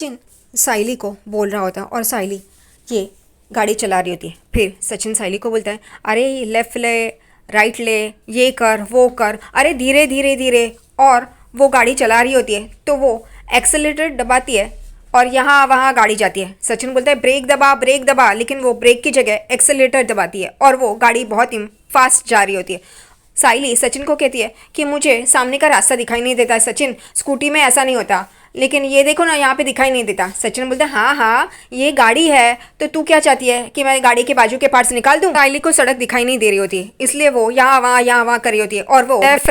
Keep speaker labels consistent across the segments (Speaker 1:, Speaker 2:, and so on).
Speaker 1: सचिन साइली को बोल रहा होता है और साइली ये गाड़ी चला रही होती है। फिर सचिन साइली को बोलता है, अरे लेफ्ट ले, राइट ले, ये कर वो कर, अरे धीरे धीरे धीरे। और वो गाड़ी चला रही होती है तो वो एक्सेलेरेटर दबाती है और यहाँ वहाँ गाड़ी जाती है। सचिन बोलता है ब्रेक दबा, लेकिन वो ब्रेक की जगह एक्सेलेरेटर दबाती है और वो गाड़ी बहुत ही फास्ट जा रही होती है। साइली सचिन को कहती है कि मुझे सामने का रास्ता दिखाई नहीं देता है सचिन, स्कूटी में ऐसा नहीं होता, लेकिन ये देखो ना यहाँ पे दिखाई नहीं देता। सचिन बोलता है हाँ हाँ ये गाड़ी है, तो तू क्या चाहती है कि मैं गाड़ी के बाजू के पार्ट्स निकाल दूँ। साइली को सड़क दिखाई नहीं दे रही होती है, इसलिए वो यहाँ वहाँ कर रही होती है और वो लेफ्ट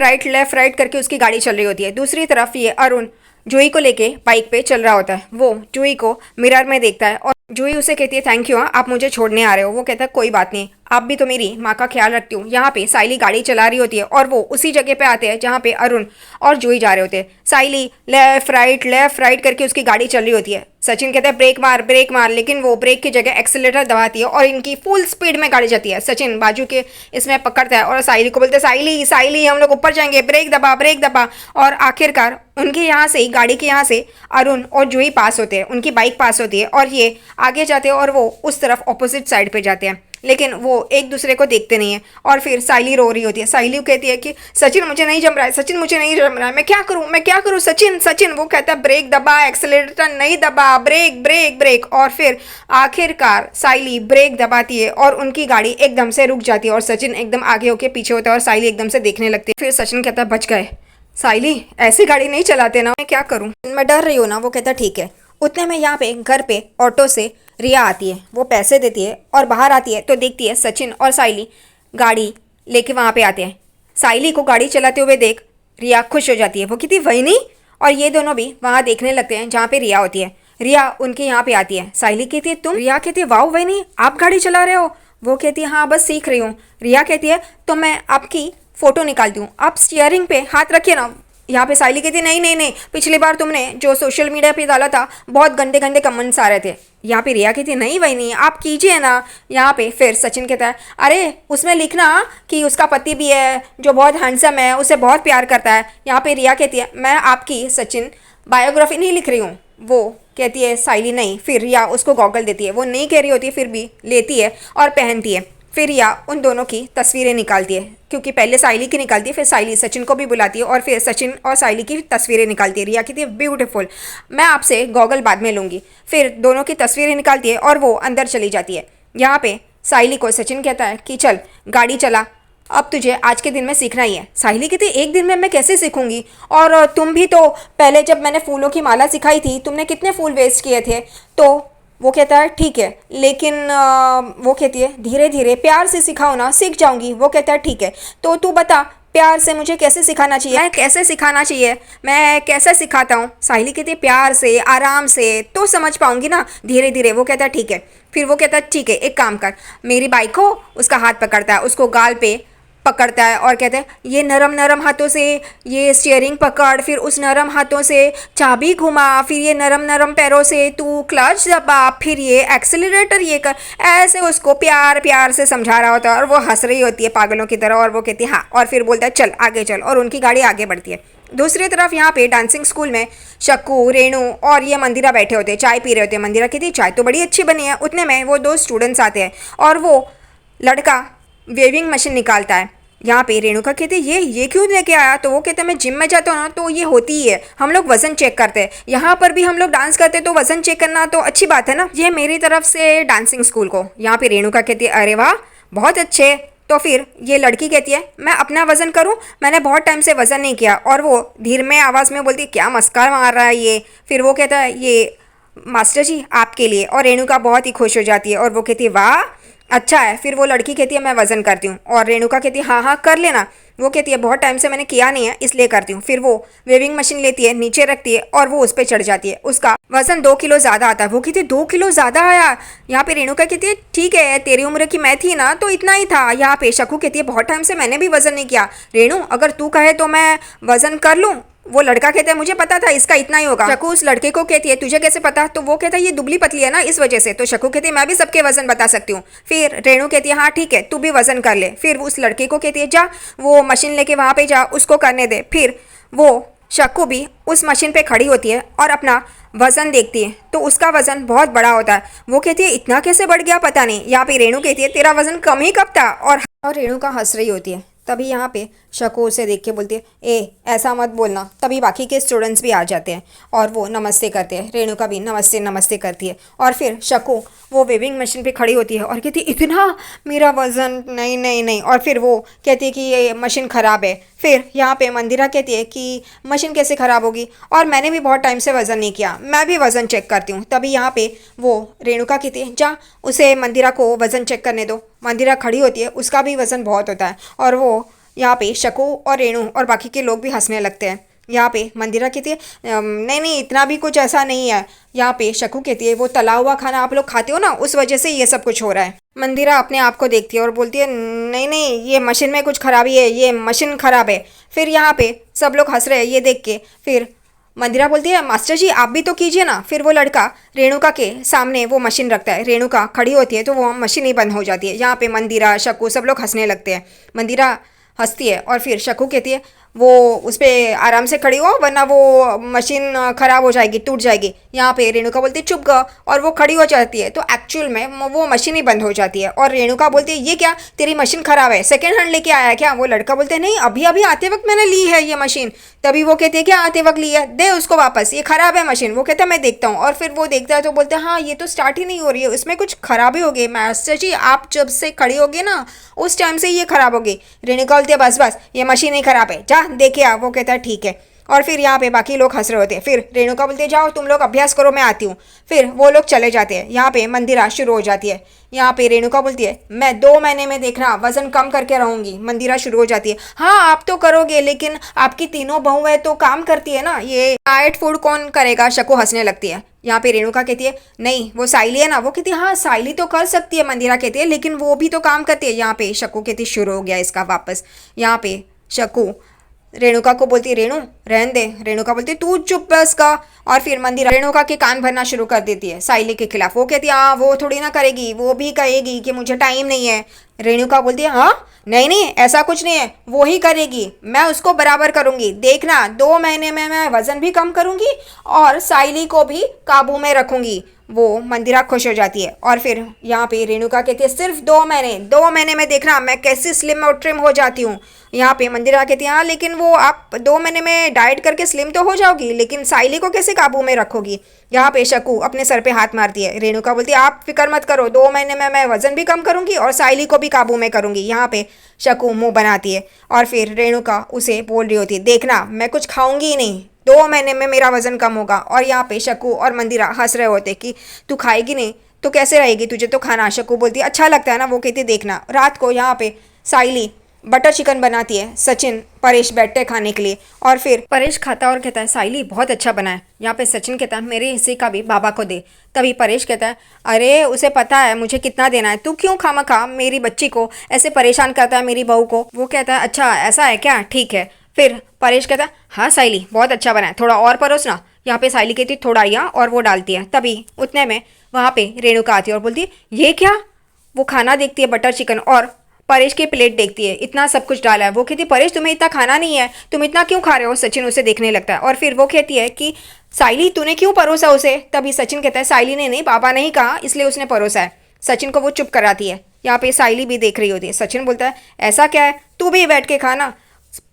Speaker 1: राइट करके उसकी गाड़ी चल रही होती है। दूसरी तरफ ये अरुण जूही को लेके बाइक पे चल रहा होता है। वो जूही को मिरर में देखता है और जूही उसे कहती है थैंक यू, आप मुझे छोड़ने आ रहे हो। वो कहता है कोई बात नहीं, आप भी तो मेरी माँ का ख्याल रखती हूँ। यहाँ पे साइली गाड़ी चला रही होती है और वो उसी जगह पे आते हैं जहाँ पे अरुण और जूही जा रहे होते हैं। साइली लेफ्ट राइट करके उसकी गाड़ी चल रही होती है। सचिन कहता है ब्रेक मार, लेकिन वो ब्रेक की जगह एक्सेलेरेटर दबाती है और इनकी फुल स्पीड में गाड़ी जाती है। सचिन बाजू के इसमें पकड़ता है और साइली को बोलते हैं साइली हम लोग ऊपर जाएंगे, ब्रेक दबा। और आखिरकार उनके यहाँ से गाड़ी के यहाँ से अरुण और जूही पास होते हैं, उनकी बाइक पास होती है और ये आगे जाते हैं और वो उस तरफ ऑपोजिट साइड पे जाते हैं, लेकिन वो एक दूसरे को देखते नहीं है। और फिर साइली रो रही होती है। साइली कहती है कि सचिन मुझे नहीं जम रहा है, मैं क्या करूँ सचिन। वो कहता है ब्रेक दबा, एक्सेलेरेटर नहीं दबा, ब्रेक। और फिर आखिरकार साइली ब्रेक दबाती है और उनकी गाड़ी एकदम से रुक जाती है और सचिन एकदम आगे होके पीछे होता है और साइली एकदम से देखने लगती है। फिर सचिन कहता है बच गए, साइली ऐसी गाड़ी नहीं चलाते ना, मैं क्या करूँ, मैं डर रही हूँ ना। वो कहता है ठीक है। उतने में यहाँ पे घर पे ऑटो से रिया आती है, वो पैसे देती है और बाहर आती है तो देखती है सचिन और साइली गाड़ी लेके वहाँ पे आते हैं। साइली को गाड़ी चलाते हुए देख रिया खुश हो जाती है, वो कहती वही नहीं। और ये दोनों भी वहाँ देखने लगते हैं जहाँ पे रिया होती है। रिया उनके यहाँ पे आती है। साइली कहती है तुम, रिया कहती है वाओ वही नहीं, आप गाड़ी चला रहे हो। वो कहती है हाँ बस सीख रही हूँ। रिया कहती है तो मैं आपकी फ़ोटो निकालती हूँ, आप स्टीयरिंग पे हाथ रखिए ना। यहाँ पे साइली कहती है नहीं, पिछली बार तुमने जो सोशल मीडिया पे डाला था बहुत गंदे गंदे कमेंट्स आ रहे थे। यहाँ पे रिया कहती है नहीं वही नहीं, आप कीजिए ना। यहाँ पे फिर सचिन कहता है अरे उसमें लिखना कि उसका पति भी है जो बहुत हैंडसम है, उसे बहुत प्यार करता है। यहाँ पे रिया कहती है मैं आपकी सचिन बायोग्राफी नहीं लिख रही हूँ। वो कहती है साइली नहीं। फिर रिया उसको गॉगल देती है, वो नहीं कह रही होती है फिर भी लेती है और पहनती है। फिर रिया उन दोनों की तस्वीरें निकालती है, क्योंकि पहले साइली की निकालती है, फिर साइली सचिन को भी बुलाती है और फिर सचिन और साइली की तस्वीरें निकालती है। रिया कहती है ब्यूटीफुल, मैं आपसे गॉगल बाद में लूँगी। फिर दोनों की तस्वीरें निकालती है और वो अंदर चली जाती है। यहाँ पे साइली को सचिन कहता है कि चल गाड़ी चला, अब तुझे आज के दिन में सीखना ही है। साहिली कहती एक दिन में मैं कैसे सीखूंगी, और तुम भी तो पहले जब मैंने फूलों की माला सिखाई थी तुमने कितने फूल वेस्ट किए थे। तो वो कहता है ठीक है, लेकिन वो कहती है धीरे धीरे प्यार से सिखाओ ना, सीख जाऊंगी। वो कहता है ठीक है, तो तू बता प्यार से मुझे कैसे सिखाना चाहिए, मैं कैसे सिखाता हूँ। साहिली कहती है प्यार से आराम से तो समझ पाऊंगी ना, धीरे धीरे। वो कहता है ठीक है। फिर वो कहता है ठीक है एक काम कर, मेरी बाइक हो, उसका हाथ पकड़ता है, उसको गाल पे पकड़ता है और कहते हैं ये नरम नरम हाथों से ये स्टीयरिंग पकड़, फिर उस नरम हाथों से चाबी घुमा, फिर ये नरम नरम पैरों से तू क्लच दबा, फिर ये एक्सेलरेटर ये कर। ऐसे उसको प्यार प्यार से समझा रहा होता है और वो हंस रही होती है पागलों की तरह और वो कहती है हाँ, और फिर बोलता है चल आगे चल, और उनकी गाड़ी आगे बढ़ती है। दूसरी तरफ यहाँ पे डांसिंग स्कूल में शक्कू, रेणु और ये मंदिरा बैठे होते हैं, चाय पी रहे होते हैं। मंदिरा कहती है चाय तो बड़ी अच्छी बनी है। उतने में वो दो स्टूडेंट्स आते हैं और वो लड़का वेविंग मशीन निकालता है। यहाँ पे रेणुका कहते हैं ये क्यों लेके आया। तो वो कहते हैं मैं जिम में जाता हूँ ना तो ये होती ही है, हम लोग वजन चेक करते हैं, यहाँ पर भी हम लोग डांस करते हैं तो वजन चेक करना तो अच्छी बात है ना, ये मेरी तरफ से डांसिंग स्कूल को। यहाँ पे रेणुका कहती है अरे वाह बहुत अच्छे। तो फिर ये लड़की कहती है मैं अपना वजन करूँ, मैंने बहुत टाइम से वजन नहीं किया। और वो धीमे आवाज़ में बोलती है क्या मस्का मार रहा है ये। फिर वो कहता है ये मास्टर जी आपके लिए। और रेणुका बहुत ही खुश हो जाती है और वो कहती है वाह अच्छा है। फिर वो लड़की कहती है मैं वज़न करती हूँ और रेणुका कहती है हाँ कर लेना। वो कहती है बहुत टाइम से मैंने किया नहीं है इसलिए करती हूँ। फिर वो वेविंग मशीन लेती है, नीचे रखती है और वो उस पर चढ़ जाती है। उसका वज़न 2 किलो ज़्यादा आता है। वो कहती है 2 किलो ज़्यादा आया। यहाँ पे रेणुका कहती है ठीक है तेरी उम्र की मैं थी ना तो इतना ही था। यहाँ पे शक्कू कहती है बहुत टाइम से मैंने भी वज़न नहीं किया। रेणु अगर तू कहे तो मैं वज़न कर लूँ। वो लड़का कहता है मुझे पता था इसका इतना ही होगा। शक्कू उस लड़के को कहती है तुझे कैसे पता। तो वो कहता है ये दुबली पतली है ना इस वजह से। तो शक्कू कहती है मैं भी सबके वजन बता सकती हूँ। फिर रेणु कहती है हाँ ठीक है तू भी वजन कर ले। फिर उस लड़के को कहती है जा वो मशीन लेके वहाँ पे जा, उसको करने दे। फिर वो शक्कू भी उस मशीन पे खड़ी होती है और अपना वज़न देखती है तो उसका वज़न बहुत बड़ा होता है। वो कहती है इतना कैसे बढ़ गया पता नहीं। यहाँ पे रेणु कहती है तेरा वज़न कम ही कब था। और रेणुका हंस रही होती है। तभी यहाँ पे शकु उसे देख के बोलती है ए ऐसा मत बोलना। तभी बाकी के स्टूडेंट्स भी आ जाते हैं और वो नमस्ते करते हैं। रेणुका भी नमस्ते नमस्ते करती है और फिर शकु वो वेविंग मशीन पे खड़ी होती है और कहती है इतना मेरा वज़न नहीं नहीं नहीं। और फिर वो कहती है कि ये मशीन ख़राब है। फिर यहाँ पे मंदिरा कहती है कि मशीन कैसे ख़राब होगी और मैंने भी बहुत टाइम से वज़न नहीं किया, मैं भी वज़न चेक करती हूँ। तभी यहाँ पे वो रेणुका कहती है जा उसे मंदिरा को वज़न चेक करने दो। मंदिरा खड़ी होती है, उसका भी वज़न बहुत होता है और वो यहाँ पे शकु और रेणु और बाकी के लोग भी हंसने लगते हैं। यहाँ पे मंदिरा कहती है नहीं नहीं इतना भी कुछ ऐसा नहीं है। यहाँ पे शकु कहती है वो तला हुआ खाना आप लोग खाते हो ना, उस वजह से ये सब कुछ हो रहा है। मंदिरा अपने आप को देखती है और बोलती है नहीं नहीं ये मशीन में कुछ खराबी है, ये मशीन ख़राब है। फिर यहाँ पे सब लोग हंस रहे हैं ये देख के। फिर मंदिरा बोलती है मास्टर जी आप भी तो कीजिए ना। फिर वो लड़का रेणुका के सामने वो मशीन रखता है। रेणुका खड़ी होती है तो वो मशीन ही बंद हो जाती है। यहाँ पे मंदिरा शकु सब लोग हंसने लगते हैं। मंदिरा हंसती है और फिर शकु कहती है वो उस पर आराम से खड़ी हो वरना वो मशीन ख़राब हो जाएगी, टूट जाएगी। यहाँ पे रेणुका बोलती है चुप ग और वो खड़ी हो जाती है तो एक्चुअल में वो मशीन ही बंद हो जाती है। और रेणुका बोलती है ये क्या तेरी मशीन ख़राब है, सेकेंड हैंड लेके आया है क्या। वो लड़का बोलते हैं नहीं अभी अभी आते वक्त मैंने ली है ये मशीन। तभी वो कहती है क्या आते वक्त ली है, दे उसको वापस, ये ख़राब है मशीन। वो कहता है मैं देखता हूँ और फिर वो देखता है तो बोलते हैं हाँ ये तो स्टार्ट ही नहीं हो रही है, उसमें कुछ खराबी हो गई। मास्टर जी आप जब से खड़ी होगी ना उस टाइम से ये ख़राब हो गई। रेणुका बोलती है बस बस ये मशीन ही ख़राब है, जा देखे आ। वो कहता है ठीक है। और फिर यहाँ पे बाकी लोग हंस रहे होते हैं। फिर रेणुका बोलती है जाओ तुम लोग अभ्यास करो मैं आती हूँ। फिर वो लोग चले जाते हैं। यहाँ पे मंदिरा शुरू हो जाती है। यहाँ पे रेणुका बोलती है मैं 2 महीने में देखना वजन कम करके रहूंगी। मंदिरा शुरू हो जाती है हाँ आप तो करोगे लेकिन आपकी तीनों बहू है तो काम करती है ना, ये डाइट फूड कौन करेगा। शकु हंसने लगती है। यहाँ पे रेणुका कहती है नहीं वो साइली है ना। वो कहती है हाँ साइली तो कर सकती है। मंदिरा कहती है लेकिन वो भी तो काम करती है। यहाँ पे शकु कहती शुरू हो गया इसका वापस। यहाँ पे शकु रेणुका को बोलती है रेणु रहन दे। रेणुका बोलती है तू चुप बस का। और फिर मंदिरा रेणुका के कान भरना शुरू कर देती है साइली के खिलाफ। वो कहती है हाँ वो थोड़ी ना करेगी, वो भी कहेगी कि मुझे टाइम नहीं है। रेणुका बोलती है हाँ नहीं नहीं ऐसा कुछ नहीं है, वो ही करेगी, मैं उसको बराबर करूंगी, देखना 2 महीने में मैं वजन भी कम करूंगी और साइली को भी काबू में रखूंगी। वो मंदिरा खुश हो जाती है। और फिर यहाँ पे रेणुका कहती है सिर्फ 2 महीने में देखना मैं कैसे स्लिम और ट्रिम हो जाती हूँ। यहाँ पे मंदिरा कहती है हाँ लेकिन वो आप 2 महीने में डाइट करके स्लिम तो हो जाओगी लेकिन साइली को कैसे काबू में रखोगी। यहाँ पे शकु अपने सर पे हाथ मारती है। रेणुका बोलती है आप फिक्र मत करो, 2 महीने में मैं वजन भी कम करूंगी और साइली को भी काबू में करूंगी। यहाँ पे शकु मुंह बनाती है और फिर रेणुका उसे बोल रही होती है देखना मैं कुछ खाऊंगी ही नहीं, 2 महीने में मेरा वजन कम होगा। और यहाँ पे शकु और मंदिरा हंस रहे होते कि तू खाएगी नहीं तो कैसे रहेगी, तुझे तो खाना। शकु बोलती है अच्छा लगता है ना। वो कहती है देखना। रात को यहाँ पे साइली बटर चिकन बनाती है। सचिन परेश बैठते हैं खाने के लिए और फिर परेश खाता और कहता है साइली बहुत अच्छा बना है। यहाँ पे सचिन कहता है मेरे हिस्से का भी बाबा को दे। तभी परेश कहता है अरे उसे पता है मुझे कितना देना है, तू क्यों खामखा मेरी बच्ची को ऐसे परेशान करता है मेरी बहू को। वो कहता है अच्छा ऐसा है क्या, ठीक है। फिर परेश कहता है हाँ साइली बहुत अच्छा बना है, थोड़ा और परोस ना। यहाँ पे साइली कहती है थोड़ा यहाँ, और वो डालती है। तभी उतने में वहाँ पे रेणुका आती है और बोलती है ये क्या। वो खाना देखती है बटर चिकन और परेश की प्लेट देखती है, इतना सब कुछ डाला है। वो कहती है परेश तुम्हें इतना खाना नहीं है, तुम इतना क्यों खा रहे हो। सचिन उसे देखने लगता है और फिर वो कहती है कि साइली तूने क्यों परोसा उसे। तभी सचिन कहता है साइली ने नहीं, बाबा ने ही कहा इसलिए उसने परोसा है। सचिन को वो चुप कराती है। यहाँ पे साइली भी देख रही होती है। सचिन बोलता है ऐसा क्या है, तू भी बैठ के खाना।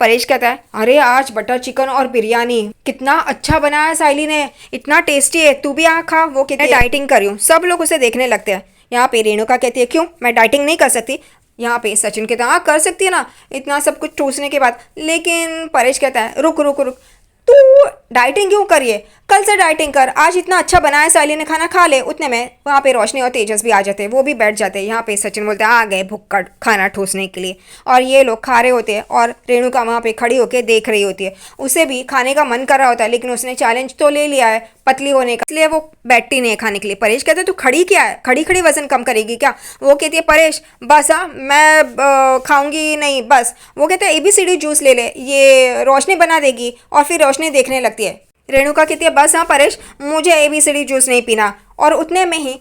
Speaker 1: परेश कहता है अरे आज बटर चिकन और बिरयानी कितना अच्छा बनाया है साइली ने, इतना टेस्टी है, तू भी आ खा। वो कहती है डाइटिंग कर रही हूँ। सब लोग उसे देखने लगते हैं। यहाँ पे रेणुका कहती है क्यों मैं डाइटिंग नहीं कर सकती। यहाँ पे सचिन कहता है हाँ कर सकती है ना इतना सब कुछ ठूसने के बाद। लेकिन परेश कहता है रुक रुक रुक, तू डाइटिंग क्यों करिए, कल से डाइटिंग कर, आज इतना अच्छा बनाया साइली ने, खाना खा ले। उतने में वहाँ पे रोशनी और तेजस भी आ जाते हैं, वो भी बैठ जाते हैं। यहाँ पे सचिन बोलते हैं आ गए भुक्कड़ खाना ठूसने के लिए। और ये लोग खा रहे होते हैं और रेणुका वहाँ पे खड़ी होकर देख रही होती है। उसे भी खाने का मन कर रहा होता है लेकिन उसने चैलेंज तो ले लिया है पतली होने का, इसलिए वो बैठती नहीं है खाने के लिए। परेश कहते तू खड़ी क्या है, खड़ी खड़ी वजन कम करेगी क्या। वो कहती है परेश बस हाँ मैं खाऊंगी नहीं बस। वो कहते हैं ABCD जूस ले ले, ये रोशनी बना देगी। और फिर रोशनी देखने लगती है। रेणुका कहती है बस हाँ परेश मुझे ABCD जूस नहीं पीना। और उतने में ही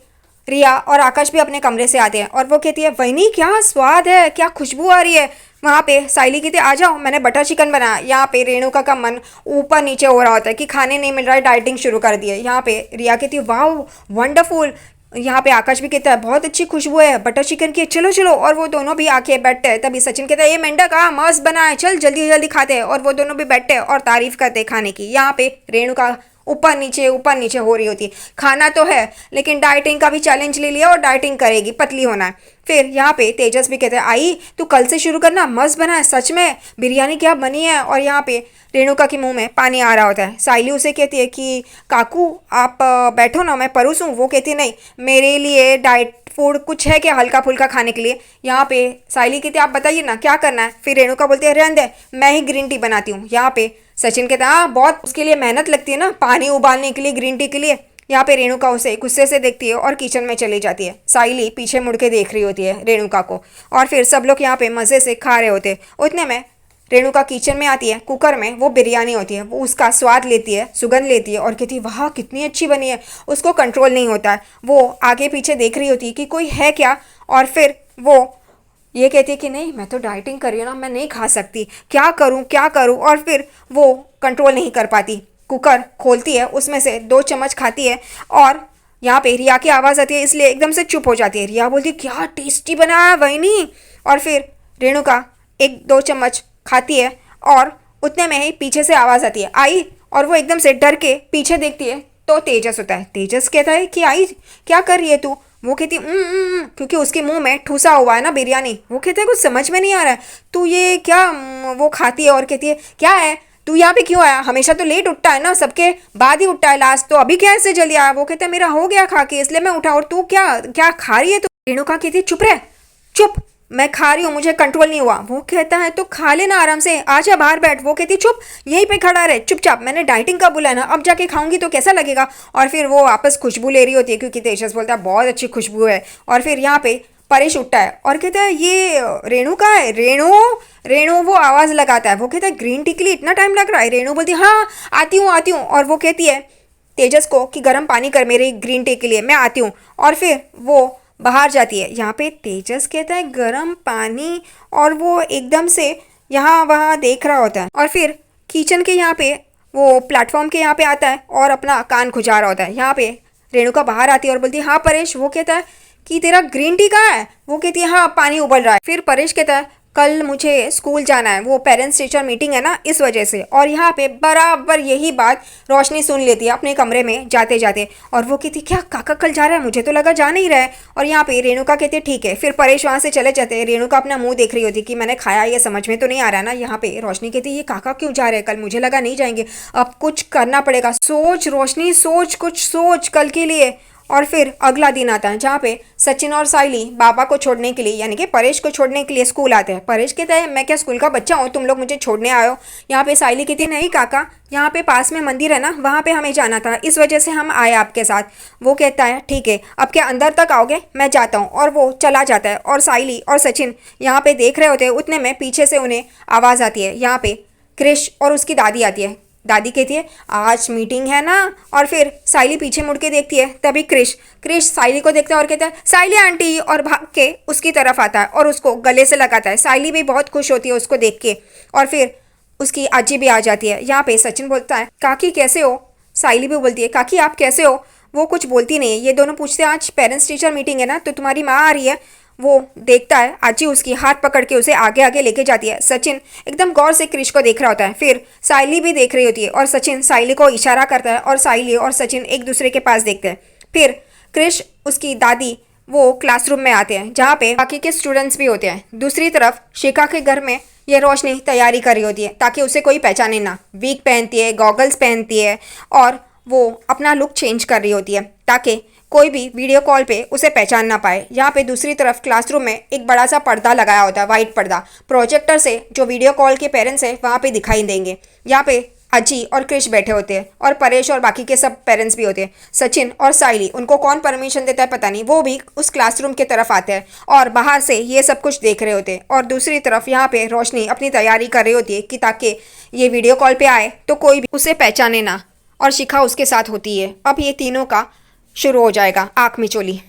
Speaker 1: रिया और आकाश भी अपने कमरे से आते हैं और वो कहती है वहीनी क्या स्वाद है, क्या खुशबू आ रही है। वहाँ पे साइली कहती है आ जाओ, मैंने बटर चिकन बनाया। यहाँ पे रेणुका का मन ऊपर नीचे हो रहा होता है कि खाने नहीं मिल रहा है, डाइटिंग शुरू कर दी है। यहाँ पे रिया कहती है वाह वंडरफुल। यहाँ पे आकाश भी कहता है बहुत अच्छी खुशबू है बटर चिकन की, चलो चलो। और वो दोनों भी आके बैठते हैं। तभी सचिन कहता है ये मेंढक मस्त बना है, चल जल्दी जल्दी खाते हैं। और वो दोनों भी बैठते हैं और तारीफ करते हैं खाने की। यहाँ पे रेणुका ऊपर नीचे हो रही होती है। खाना तो है लेकिन डाइटिंग का भी चैलेंज ले लिया और डाइटिंग करेगी, पतली होना है। फिर यहाँ पे तेजस भी कहते हैं आई तू कल से शुरू करना, मस्त बना है सच में, बिरयानी क्या बनी है। और यहाँ पे रेणुका के मुंह में पानी आ रहा होता है। साइली उसे कहती है कि काकू आप बैठो ना, मैं परोसूं। वो कहती है नहीं, मेरे लिए डाइट फूड कुछ है क्या हल्का फुल्का खाने के लिए। यहाँ पे साइली कहती है आप बताइए ना क्या करना है। फिर रेणुका बोलती है रहने दे, मैं ही ग्रीन टी बनाती हूँ। यहाँ पे सचिन कहता है हाँ बहुत उसके लिए मेहनत लगती है ना, पानी उबालने के लिए, ग्रीन टी के लिए। यहाँ पे रेणुका उसे गुस्से से देखती है और किचन में चली जाती है। साइली पीछे मुड़ के देख रही होती है रेणुका को। और फिर सब लोग यहाँ पे मज़े से खा रहे होते हैं। उतने में रेणुका किचन में आती है। कुकर में वो बिरयानी होती है, वो उसका स्वाद लेती है, सुगंध लेती है और कहती है वाह कितनी अच्छी बनी है। उसको कंट्रोल नहीं होता है, वो आगे पीछे देख रही होती है कि कोई है क्या। और फिर वो ये कहती है कि नहीं मैं तो डाइटिंग कर रही हूँ ना, मैं नहीं खा सकती, क्या करूँ क्या करूँ। और फिर वो कंट्रोल नहीं कर पाती, कुकर खोलती है, उसमें से 2 चम्मच खाती है। और यहाँ पे रिया की आवाज़ आती है इसलिए एकदम से चुप हो जाती है। रिया बोलती है क्या टेस्टी बना है वहीनी। और फिर रेणुका 1-2 चम्मच खाती है और उतने में ही पीछे से आवाज़ आती है आई। और वो एकदम से डर के पीछे देखती है तो तेजस होता है। तेजस कहता है कि आई क्या कर रही है तू। वो कहती है क्योंकि उसके मुंह में ठूसा हुआ है ना बिरयानी। वो कहते हैं कुछ समझ में नहीं आ रहा है, तू ये क्या वो खाती है। और कहती है क्या है तू यहाँ पे क्यों आया, हमेशा तो लेट उठता है ना, सबके बाद ही उठता है लास्ट, तो अभी क्या ऐसे जल्दी आया। वो कहता है मेरा हो गया खा के इसलिए मैं उठा, और तू क्या क्या खा रही है। तो रेणुका कहती है चुप रह, चुप, मैं खा रही हूँ, मुझे कंट्रोल नहीं हुआ। वो कहता है तो खा लेना आराम से, आजा बाहर बैठ। वो कहती चुप, यहीं पे खड़ा रहे चुपचाप, मैंने डाइटिंग का बोला है ना, अब जाके खाऊंगी तो कैसा लगेगा। और फिर वो वापस खुशबू ले रही होती है क्योंकि तेजस बोलता है बहुत अच्छी खुशबू है। और फिर यहाँ पे परेश उठता है और कहता है ये रेणु का है। रेणु रेणु वो आवाज़ लगाता है। वो कहता है ग्रीन टी के लिए इतना टाइम लग रहा है। रेणु बोलती है हाँ आती हूँ आती हूँ। और वो कहती है तेजस को कि गर्म पानी कर मेरे ग्रीन टी के लिए, मैं आती हूँ। और फिर वो बाहर जाती है। यहाँ पे तेजस कहता है गरम पानी, और वो एकदम से यहाँ वहाँ देख रहा होता है। और फिर किचन के यहाँ पे वो प्लेटफॉर्म के यहाँ पे आता है और अपना कान खुजा रहा होता है। यहाँ पे रेणुका बाहर आती है और बोलती है हाँ परेश। वो कहता है कि तेरा ग्रीन टी कहाँ है। वो कहती है हाँ पानी उबल रहा है। फिर परेश कहता है कल मुझे स्कूल जाना है, वो पेरेंट्स टीचर मीटिंग है ना इस वजह से। और यहाँ पे बराबर यही बात रोशनी सुन लेती है अपने कमरे में जाते जाते। और वो कहती क्या काका कल जा रहा है, मुझे तो लगा जा नहीं रहा है। और यहाँ पे रेणुका कहती है ठीक है। फिर परेश वहाँ से चले जाते हैं। रेणुका अपना मुंह देख रही होती कि मैंने खाया, ये समझ में तो नहीं आ रहा ना। यहाँ पे रोशनी कहती है ये काका क्यों जा रहे हैं, कल मुझे लगा नहीं जाएंगे, अब कुछ करना पड़ेगा। सोच रोशनी सोच, कुछ सोच कल के लिए। और फिर अगला दिन आता है जहाँ पे सचिन और साइली बाबा को छोड़ने के लिए, यानी कि परेश को छोड़ने के लिए स्कूल आते हैं। परेश कहता है मैं क्या स्कूल का बच्चा हूँ, तुम लोग मुझे छोड़ने आए हो। यहाँ पे साइली कहती है नहीं काका, यहाँ पे पास में मंदिर है ना, वहाँ पे हमें जाना था, इस वजह से हम आए आपके साथ। वो कहता है ठीक है, अब क्या अंदर तक आओगे, मैं जाता हूँ। और वो चला जाता है। और साइली और सचिन यहाँ पे देख रहे होते हैं। उतने में पीछे से उन्हें आवाज़ आती है। यहाँ पे क्रिश और उसकी दादी आती है। दादी कहती है आज मीटिंग है ना। और फिर साइली पीछे मुड़ के देखती है। तभी क्रिश क्रिश साइली को देखता है और कहता है साइली आंटी, और भाग के उसकी तरफ आता है और उसको गले से लगाता है। साइली भी बहुत खुश होती है उसको देख के। और फिर उसकी आजी भी आ जाती है। यहाँ पे सचिन बोलता है काकी कैसे हो। साइली भी बोलती है काकी आप कैसे हो। वो कुछ बोलती नहीं है। ये दोनों पूछते हैं आज पेरेंट्स टीचर मीटिंग है ना, तो तुम्हारी माँ आ रही है। वो देखता है आजी उसकी हाथ पकड़ के उसे आगे आगे लेके जाती है। सचिन एकदम गौर से क्रिश को देख रहा होता है। फिर साइली भी देख रही होती है और सचिन साइली को इशारा करता है और साइली और सचिन एक दूसरे के पास देखते हैं। फिर क्रिश उसकी दादी वो क्लासरूम में आते हैं जहाँ पे बाकी के स्टूडेंट्स भी होते हैं। दूसरी तरफ शिखा के घर में ये रोशनी तैयारी कर रही होती है ताकि उसे कोई पहचाने ना। वीक पहनती है, गॉगल्स पहनती है और वो अपना लुक चेंज कर रही होती है ताकि कोई भी वीडियो कॉल पे उसे पहचान ना पाए। यहाँ पे दूसरी तरफ क्लासरूम में एक बड़ा सा पर्दा लगाया होता है, वाइट पर्दा। प्रोजेक्टर से जो वीडियो कॉल के पेरेंट्स हैं वहाँ पे दिखाई देंगे। यहाँ पे अजी और क्रिश बैठे होते हैं और परेश और बाकी के सब पेरेंट्स भी होते हैं। सचिन और साइली, उनको कौन परमिशन देता है पता नहीं, वो भी उस क्लासरूम की तरफ आते हैं और बाहर से ये सब कुछ देख रहे होते हैं। और दूसरी तरफ यहाँ पे रोशनी अपनी तैयारी कर रही होती है कि ताकि ये वीडियो कॉल पे आए तो कोई भी उसे पहचाने ना। और शिखा उसके साथ होती है। अब ये तीनों का शुरू हो जाएगा आँख मिचोली।